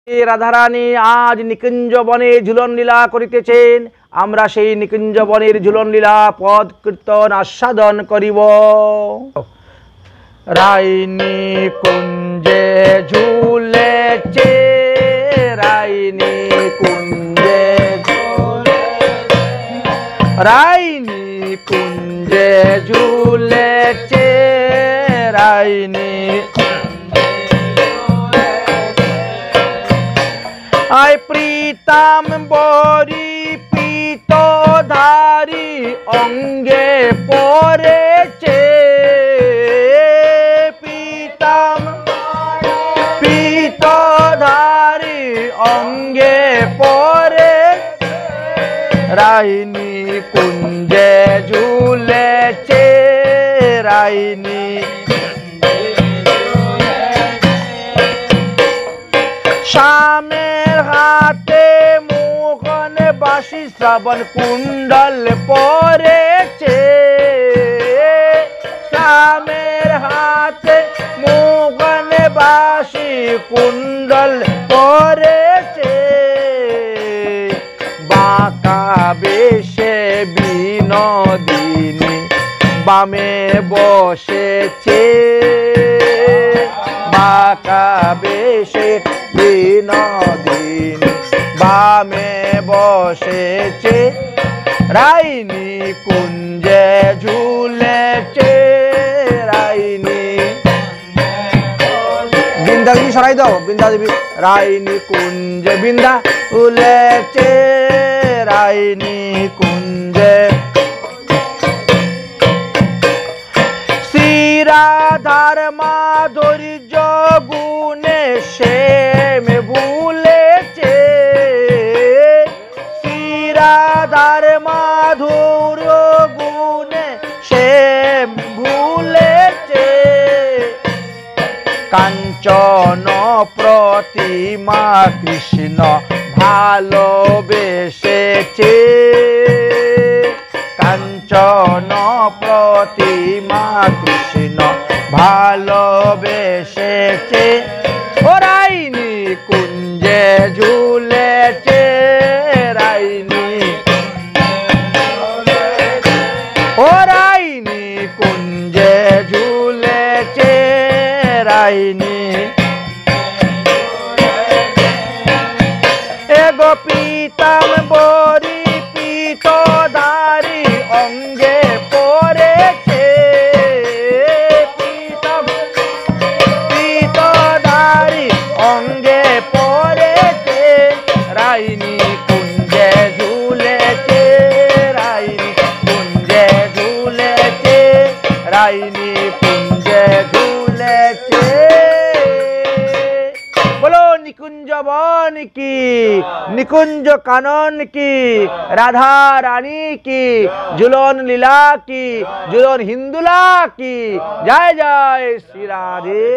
রাধারানী আজ নিকুঞ্জ বনে ঝুলন লীলা করিতেছেন। আমরা সেই নিকুঞ্জ বনের ঝুলন লীলা পদ কীর্তন আস্বাদন করিব। রাইনি কুঞ্জে ঝুলেছে, রাইনি কুঞ্জে রাইনি কুঞ্জে ঝুলেছে, রাইনি আয় প্রীতম বরি পীতধারী অঙ্গে পড়েছে, প্রীতম পীতধারী অঙ্গে পড়ে, রাইনি কুঞ্জে ঝুলেছে, রাইনি শ্যামের হাতে মোহন বাসি শ্রবণ কুণ্ডল পড়েছে, শ্যামের হাতে মোহন বাসি কুণ্ডল পড়েছে, বাঁকা বেশে বিনোদিনী বামে বসেছে, বাঁকা বেশে বিনোদিনী বামে বসেছে, রাইনি কুঞ্জে ঝুলেছে, রাইনি বৃন্দা দেবী সরাই দাও, বৃন্দা দেবী, রাইনি কুঞ্জে বৃন্দা ঝুলেছে, রাইনি কুঞ্জে শ্রীরাধার মাধুর্য গুণে শ্যাম ভুলেছে, শ্রীরাধার মাধুর্য গুণে শ্যাম ভুলেছে, কাঞ্চন প্রতিমা কৃষ্ণ ভালোবেসেছে, কাঞ্চন প্রতিমা কৃষ্ণ ভালোবেসেছে, ও রাইনি কুঞ্জে ঝুলেছে, রাইনি ও রাইনি কুঞ্জে ঝুলেছে, রাইনি এগো পীতম বরি পীতধারী অঙ্গে পড়েছে, পীতম পীতধারী অঙ্গে পড়েছে, রাইনি কুঞ্জে ঝুলেছে, রাইনি কুঞ্জে ঝুলেছে, রাইনি কুঞ্জে ঝুলেছে। বলো নিকুঞ্জ বন কি, নিকুঞ্জ কানন কি, রাধা রানী কি, ঝুলন লীলা কি, ঝুলন হিন্দুলা কি, জয় জয় শ্রী রাধে।